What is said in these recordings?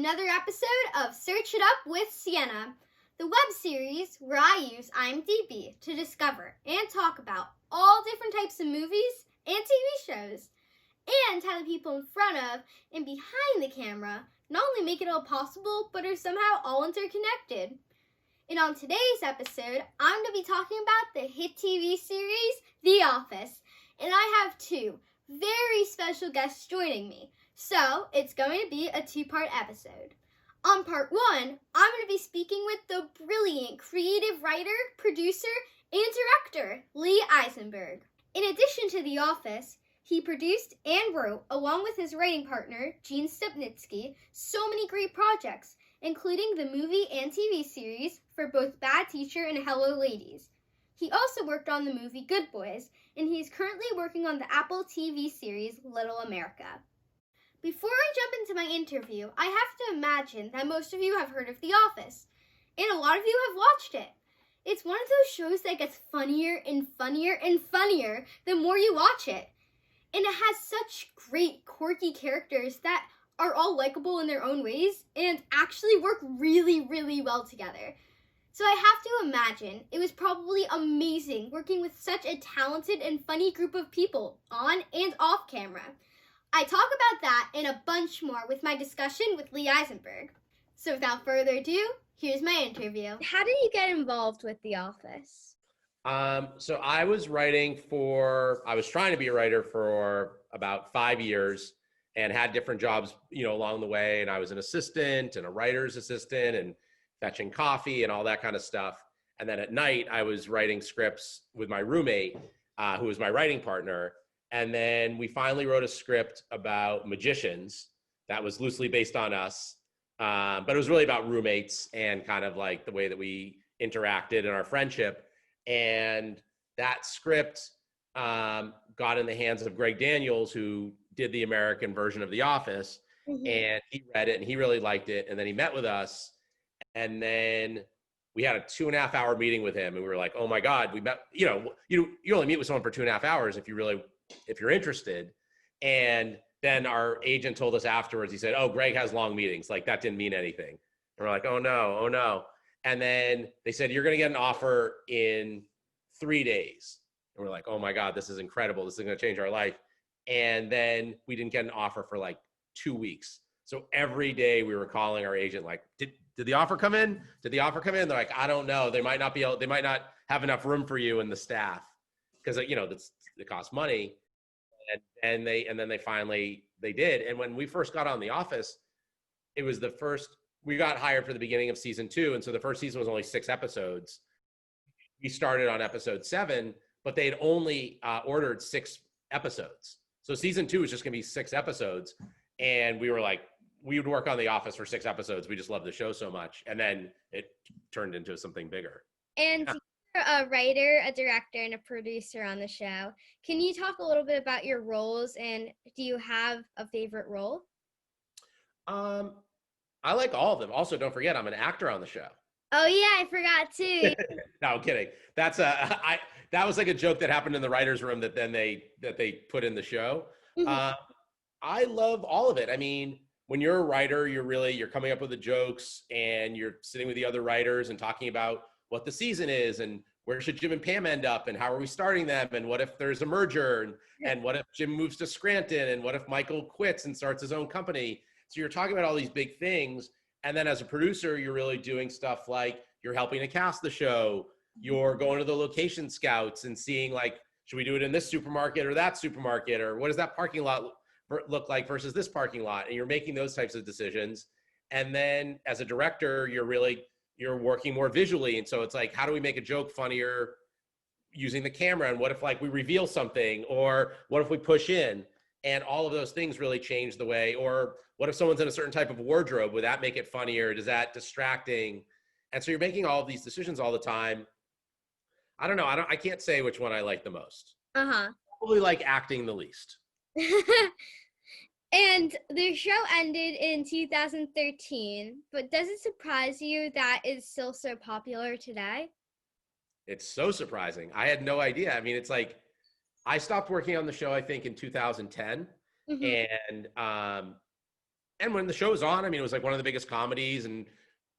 another episode of Search It Up with Sienna, the web series where I use IMDb to discover and talk about all different types of movies and TV shows, and how the people in front of and behind the camera not only make it all possible, but are somehow all interconnected. And on today's episode, I'm going to be talking about the hit TV series, The Office, and I have two very special guests joining me. So, it's going to be a two-part episode. On part one, I'm going to be speaking with the brilliant creative writer, producer, and director, Lee Eisenberg. In addition to The Office, he produced and wrote, along with his writing partner, Gene Stupnitsky, so many great projects, including the movie and TV series for both Bad Teacher and Hello Ladies. He also worked on the movie Good Boys, and he is currently working on the Apple TV series Little America. Before I jump into my interview, I have to imagine that most of you have heard of The Office, and a lot of you have watched it. It's one of those shows that gets funnier and funnier and funnier the more you watch it. And it has such great, quirky characters that are all likable in their own ways and actually work really, really well together. So I have to imagine it was probably amazing working with such a talented and funny group of people on and off camera. I talk about that and a bunch more with my discussion with Lee Eisenberg. So without further ado, here's my interview. How did you get involved with The Office? So I was trying to be a writer for about 5 years and had different jobs, along the way. And I was an assistant and a writer's assistant and fetching coffee and all that kind of stuff. And then at night I was writing scripts with my roommate, who was my writing partner. And then we finally wrote a script about magicians that was loosely based on us. But it was really about roommates and kind of like the way that we interacted in our friendship. And that script got in the hands of Greg Daniels, who did the American version of The Office. Mm-hmm. And he read it and he really liked it. And then he met with us. And then we had a 2.5 hour meeting with him. And we were like, oh my God, we met, you only meet with someone for 2.5 hours if you're interested. And then our agent told us afterwards, he said, oh, Greg has long meetings. Like that didn't mean anything. And we're like, oh no. And then they said, you're going to get an offer in 3 days. And we're like, oh my God, this is incredible. This is going to change our life. And then we didn't get an offer for like 2 weeks. So every day we were calling our agent, like, did the offer come in? Did the offer come in? They're like, I don't know. They might not have enough room for you and the staff. Because, it costs money. And then they finally did. And when we first got on The Office, it was we got hired for the beginning of season 2. And so the first season was only 6 episodes. We started on episode 7, but they had only ordered 6 episodes. So season 2 was just gonna be 6 episodes. And we were like, we would work on The Office for 6 episodes. We just loved the show so much. And then it turned into something bigger. And you're a writer, a director, and a producer on the show. Can you talk a little bit about your roles, and do you have a favorite role? I like all of them. Also, don't forget, I'm an actor on the show. Oh yeah, I forgot too. No, I'm kidding. That was like a joke that happened in the writer's room that they put in the show. Mm-hmm. I love all of it. I mean, when you're a writer, you're coming up with the jokes and you're sitting with the other writers and talking about what the season is and where should Jim and Pam end up and how are we starting them and what if there's a merger and what if Jim moves to Scranton and what if Michael quits and starts his own company. So you're talking about all these big things. And then as a producer, you're really doing stuff like you're helping to cast the show. You're going to the location scouts and seeing like, should we do it in this supermarket or that supermarket? Or what does that parking lot look like versus this parking lot? And you're making those types of decisions. And then as a director, you're working more visually. And so it's like, how do we make a joke funnier using the camera? And what if like we reveal something, or what if we push in? And all of those things really change the way. Or what if someone's in a certain type of wardrobe? Would that make it funnier? Is that distracting? And so you're making all of these decisions all the time. I don't know. I can't say which one I like the most. Probably like acting the least. And the show ended in 2013, but does it surprise you that it's still so popular today? It's so surprising. I had no idea. I mean, it's like, I stopped working on the show, I think, in 2010. Mm-hmm. And and when the show was on, I mean, it was like one of the biggest comedies, and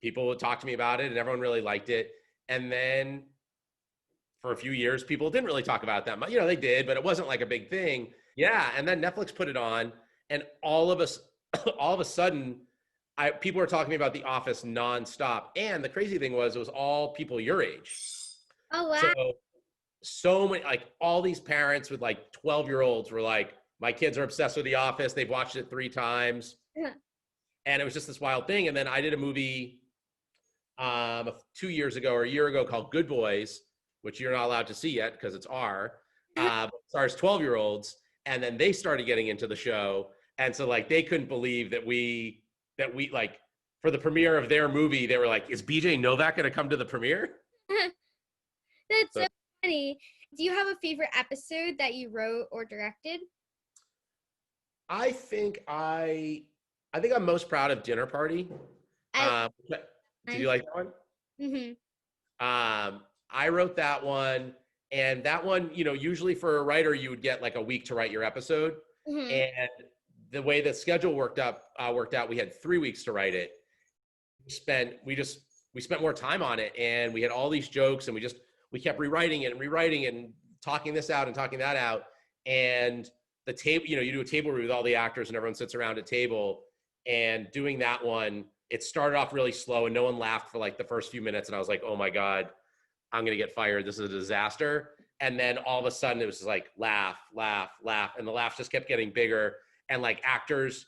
people would talk to me about it, and everyone really liked it. And then for a few years, people didn't really talk about it that much. You know, they did, but it wasn't like a big thing. Yeah, and then Netflix put it on, and all of us, all of a sudden, people were talking about The Office nonstop. And the crazy thing was, it was all people your age. Oh wow. So, so many, like all these parents with like 12-year-olds were like, my kids are obsessed with The Office. They've watched it 3 times. And it was just this wild thing. And then I did a movie 2 years ago or a year ago called Good Boys, which you're not allowed to see yet because it's R. Stars 12-year-olds, and then they started getting into the show, and so like they couldn't believe that we like for the premiere of their movie, they were like, "Is BJ Novak going to come to the premiere?" That's so funny. Do you have a favorite episode that you wrote or directed? I think I'm most proud of Dinner Party. Did you like that one? Mm-hmm. I wrote that one, and that one, you know, usually for a writer, you would get like a week to write your episode. Mm-hmm. And the way the schedule worked out, we had 3 weeks to write it. We spent more time on it, and we had all these jokes, and we kept rewriting it and talking this out and talking that out. And the table, you know, you do a table read with all the actors, and everyone sits around a table. And doing that one, it started off really slow, and no one laughed for like the first few minutes. And I was like, oh my God, I'm going to get fired. This is a disaster. And then all of a sudden it was just like laugh, laugh, laugh. And the laughs just kept getting bigger. And like actors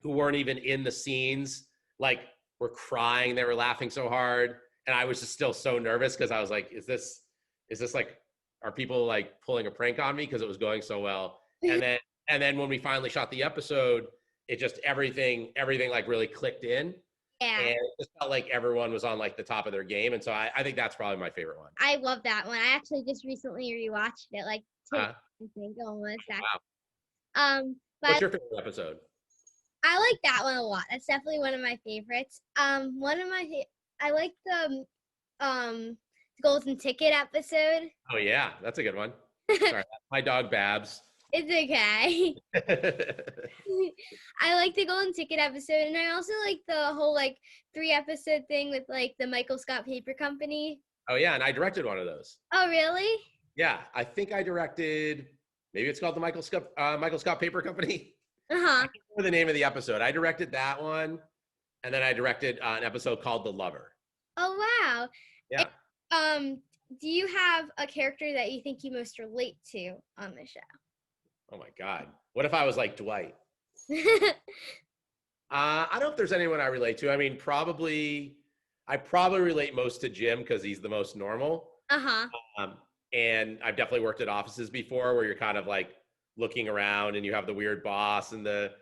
who weren't even in the scenes, like were crying. They were laughing so hard. And I was just still so nervous because I was like, is this like, are people like pulling a prank on me? Because it was going so well. And then when we finally shot the episode, it just everything like really clicked in. Yeah. And it just felt like everyone was on like the top of their game. And so I think that's probably my favorite one. I love that one. I actually just recently rewatched it, like I think almost. Wow. But What's your favorite episode? I like that one a lot. That's definitely one of my favorites. I like the Golden Ticket episode. Oh yeah, that's a good one. Sorry, my dog Babs. It's okay. I like the Golden Ticket episode, and I also like the whole like 3-episode thing with like the Michael Scott Paper Company. Oh yeah, and I directed one of those. Oh really? Yeah, I think I directed. Maybe it's called the Michael Scott Paper Company. I can't remember the name of the episode. I directed that one, and then I directed an episode called The Lover. Oh wow. Yeah. And, do you have a character that you think you most relate to on the show? Oh my God. What if I was like Dwight? I don't know if there's anyone I relate to. I mean, I probably relate most to Jim because he's the most normal. And I've definitely worked at offices before where you're kind of like looking around and you have the weird boss and the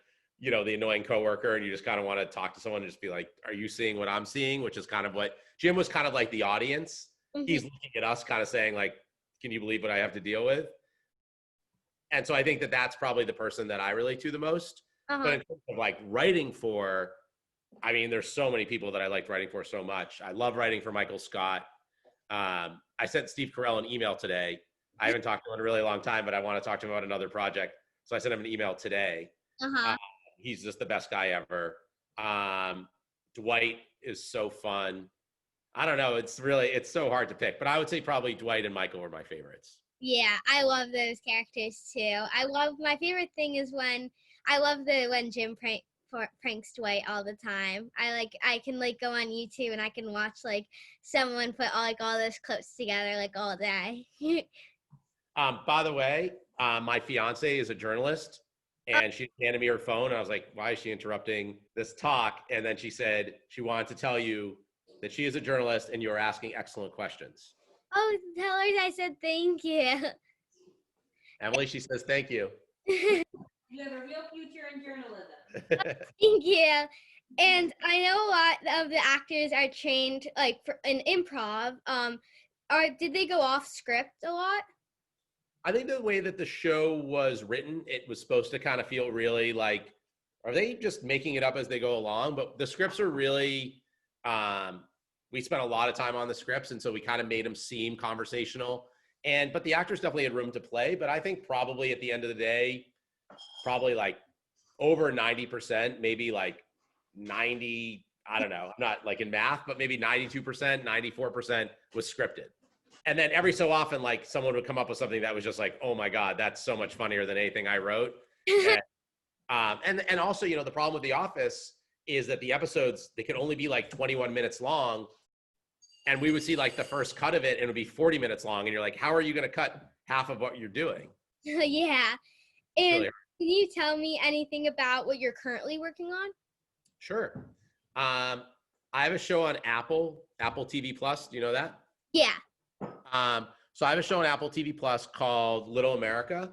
annoying coworker, and you just kind of want to talk to someone and just be like, are you seeing what I'm seeing? Which is kind of what Jim was kind of like the audience. Mm-hmm. He's looking at us kind of saying like, can you believe what I have to deal with? And so I think that that's probably the person that I relate to the most. But in terms of like writing for, I mean, there's so many people that I liked writing for so much. I love writing for Michael Scott. I sent Steve Carell an email today. I haven't talked to him in a really long time, but I want to talk to him about another project. So I sent him an email today. He's just the best guy ever. Dwight is so fun. I don't know. It's so hard to pick, but I would say probably Dwight and Michael were my favorites. Yeah, I love those characters too. My favorite thing is when Jim pranks Dwight all the time. I can like go on YouTube and I can watch like someone put all those clips together like all day. By the way, my fiance is a journalist, and she handed me her phone, and I was like, why is she interrupting this talk? And then she said she wanted to tell you that she is a journalist and you're asking excellent questions. Oh, tell her I said thank you. Emily, she says thank you. You have a real future in journalism. Thank you. And I know a lot of the actors are trained like in improv. Did they go off script a lot? I think the way that the show was written, it was supposed to kind of feel really like, are they just making it up as they go along? But the scripts are really, we spent a lot of time on the scripts, and so we kind of made them seem conversational. But the actors definitely had room to play. But I think probably at the end of the day, probably like over 90%, maybe like 90, I don't know, I'm not like in math, but maybe 92%, 94% was scripted. And then every so often, like someone would come up with something that was just like, oh my God, that's so much funnier than anything I wrote. And also, the problem with The Office is that the episodes, they could only be like 21 minutes long. And we would see like the first cut of it and it would be 40 minutes long. And you're like, how are you going to cut half of what you're doing? Yeah. And Really can you tell me anything about what you're currently working on? Sure. I have a show on Apple TV Plus. Do you know that? Yeah. So I have a show on Apple TV Plus called Little America.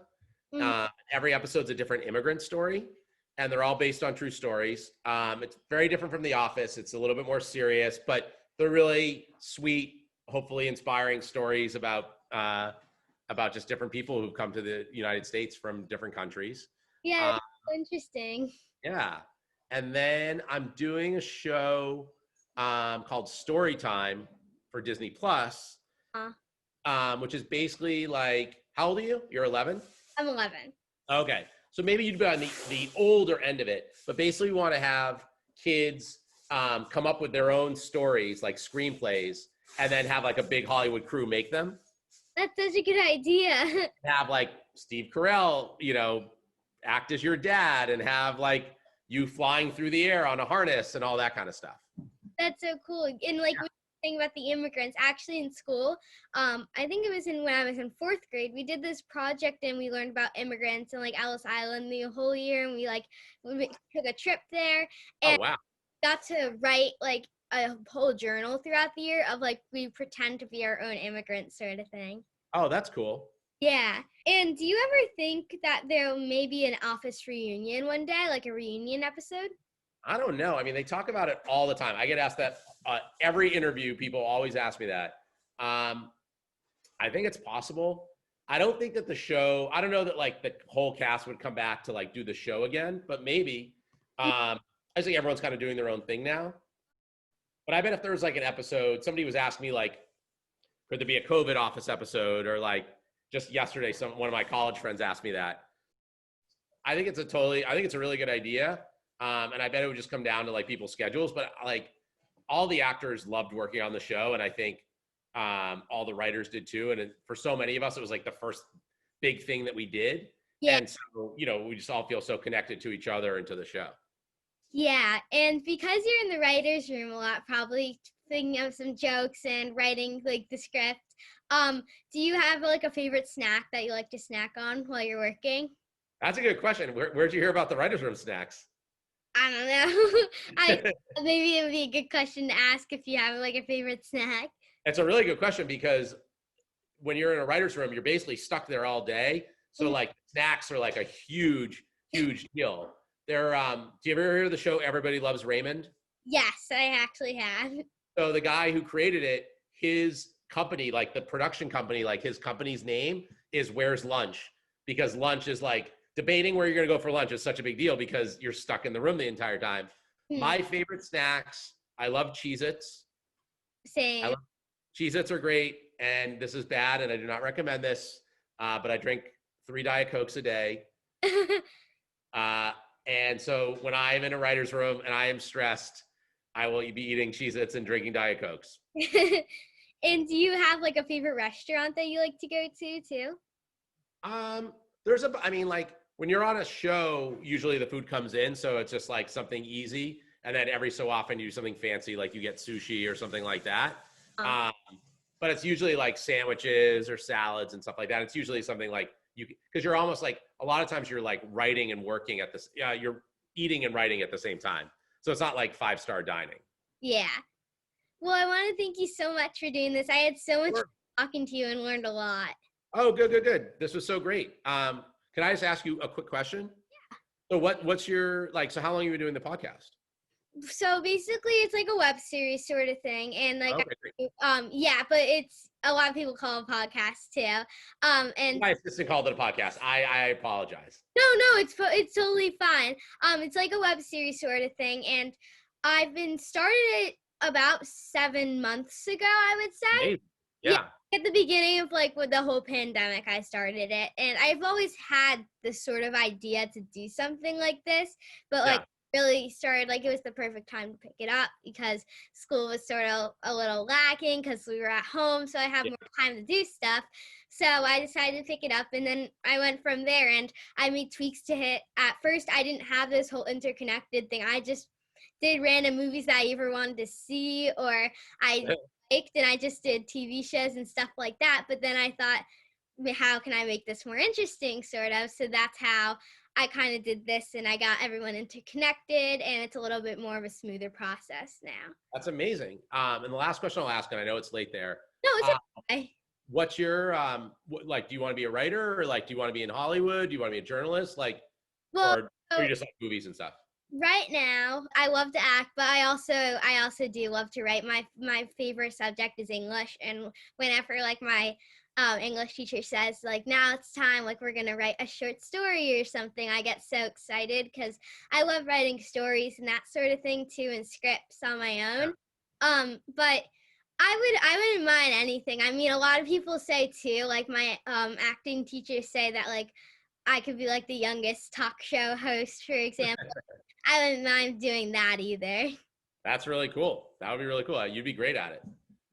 Every episode's a different immigrant story, and they're all based on true stories. It's very different from The Office. It's a little bit more serious, but they're really sweet, hopefully inspiring stories about just different people who've come to the United States from different countries. Yeah, interesting. Yeah. And then I'm doing a show called Storytime for Disney Plus, which is basically like, how old are you? You're 11? I'm 11. Okay. So maybe you'd be on the older end of it, but basically we want to have kids come up with their own stories, like screenplays, and then have like a big Hollywood crew make them. That's such a good idea. Have like Steve Carell, act as your dad, and have like you flying through the air on a harness and all that kind of stuff. That's so cool. And like we were saying about the immigrants, actually in school, I think it was when I was in 4th grade, we did this project and we learned about immigrants and like Ellis Island the whole year, and we took a trip there and got to write like a whole journal throughout the year of like we pretend to be our own immigrants sort of thing. Oh, that's cool. Yeah. And do you ever think that there may be an Office reunion one day, like a reunion episode? I don't know. I mean, they talk about it all the time. I get asked that every interview. People always ask me that. I think it's possible. I don't think that I don't know that like the whole cast would come back to like do the show again, but maybe. I think everyone's kind of doing their own thing now. But I bet if there was like an episode, somebody was asking me like, could there be a COVID Office episode? Or like just yesterday, one of my college friends asked me that. I think it's a really good idea. And I bet it would just come down to like people's schedules, but like all the actors loved working on the show. And I think all the writers did too. And for so many of us, it was like the first big thing that we did. Yeah. And so, we just all feel so connected to each other and to the show. Yeah. And because you're in the writer's room a lot, probably thinking of some jokes and writing like the script, do you have like a favorite snack that you like to snack on while you're working? That's a good question. Where'd you hear about the writer's room snacks? I don't know. Maybe it would be a good question to ask if you have like a favorite snack. It's a really good question because when you're in a writer's room, you're basically stuck there all day. So like snacks are like a huge, huge deal. They're, do you ever hear the show Everybody Loves Raymond? Yes, I actually have. So the guy who created it, his company, like the production company, like his company's name is Where's Lunch? Because lunch is like, debating where you're going to go for lunch is such a big deal because you're stuck in the room the entire time. My favorite snacks, I love Cheez-Its. Same. Cheez-Its are great, and this is bad, and I do not recommend this, but I drink 3 Diet Cokes a day. And so when I'm in a writer's room and I am stressed, I will be eating Cheez-Its and drinking Diet Cokes. And do you have like a favorite restaurant that you like to go to too? Like when you're on a show, usually the food comes in, so it's just like something easy. And then every so often you do something fancy, like you get sushi or something like that. But it's usually like sandwiches or salads and stuff like that. It's usually something like because you're almost like, a lot of times you're like writing and working at this, you're eating and writing at the same time. So it's not like 5-star dining. Yeah. Well, I want to thank you so much for doing this. I had so much fun talking to you and learned a lot. Oh, good. This was so great. Can I just ask you a quick question? Yeah. So what's your, so how long have you been doing the podcast? So basically it's like a web series sort of thing. And like, okay, but it's, a lot of people call it a podcast too. And my assistant called it a podcast. I apologize. No, it's totally fine. It's like a web series sort of thing. And I've been started it about 7 months ago, I would say. Amazing. Yeah. At the beginning of like with the whole pandemic, I started it, and I've always had this sort of idea to do something like this, but like really started like it was the perfect time to pick it up because school was sort of a little lacking because we were at home, so I have more time to do stuff. So I decided to pick it up, and then I went from there, and I made tweaks to it. At first, I didn't have this whole interconnected thing. I just did random movies that I either wanted to see or I liked, and I just did TV shows and stuff like that. But then I thought, how can I make this more interesting, sort of? So that's how I kind of did this, and I got everyone interconnected, and it's a little bit more of a smoother process now. That's amazing. And the last question I'll ask, and I know it's late there. No, it's okay. What's your, like, do you want to be a writer, or like, do you want to be in Hollywood? Do you want to be a journalist? Like, or you just like movies and stuff? Right now, I love to act, but I also do love to write. My favorite subject is English, and whenever like my English teacher says like now it's time, like we're gonna write a short story or something, I get so excited because I love writing stories and that sort of thing too, and scripts on my own. But I wouldn't mind anything. I mean, a lot of people say too, like my acting teachers say that like I could be like the youngest talk show host, for example. I wouldn't mind doing that either. That's really cool. That would be really cool. You'd be great at it.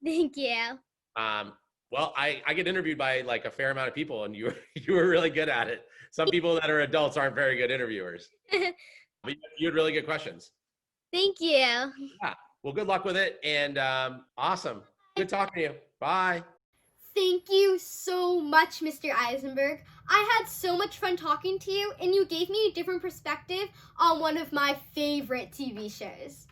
Thank you. Well, I get interviewed by like a fair amount of people, and you were really good at it. Some people that are adults aren't very good interviewers. But you had really good questions. Thank you. Yeah. Well, good luck with it, and awesome. Good talking to you. Bye. Thank you so much, Mr. Eisenberg. I had so much fun talking to you, and you gave me a different perspective on one of my favorite TV shows.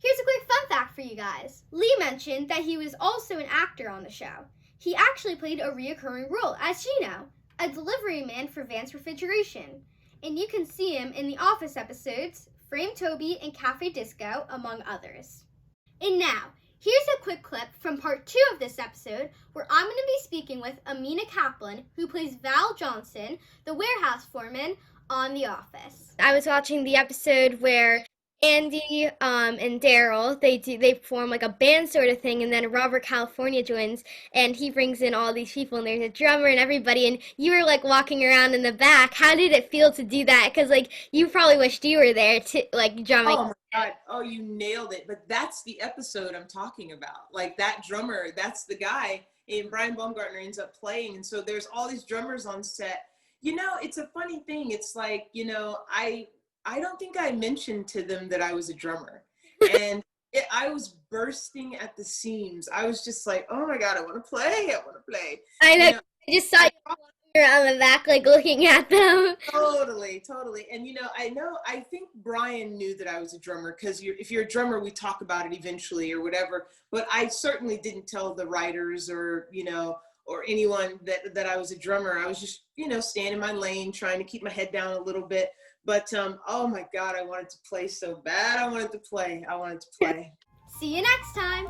Here's a quick fun fact for you guys. Lee mentioned that he was also an actor on the show. He actually played a reoccurring role as Gino, a delivery man for Vance Refrigeration. And you can see him in the Office episodes, Frame Toby and Cafe Disco, among others. And now, here's a quick clip from part 2 of this episode where I'm going to be speaking with Amina Kaplan, who plays Val Johnson, the warehouse foreman on The Office. I was watching the episode where Andy and Daryl, they form like a band sort of thing, and then Robert California joins, and he brings in all these people, and there's a drummer and everybody, and you were like walking around in the back. How did it feel to do that? Because like you probably wished you were there to like drumming. Oh my God! Oh, you nailed it. But that's the episode I'm talking about. Like that drummer, that's the guy, and Brian Baumgartner ends up playing, and so there's all these drummers on set. You know, it's a funny thing. It's like, you know, I don't think I mentioned to them that I was a drummer, and I was bursting at the seams. I was just like, oh my God, I want to play. I know, I just saw you walking around the back, like looking at them. Totally. And I think Brian knew that I was a drummer, because if you're a drummer, we talk about it eventually or whatever, but I certainly didn't tell the writers or, you know, or anyone that I was a drummer. I was just, you know, staying in my lane, trying to keep my head down a little bit. But, oh my God, I wanted to play so bad. I wanted to play. See you next time.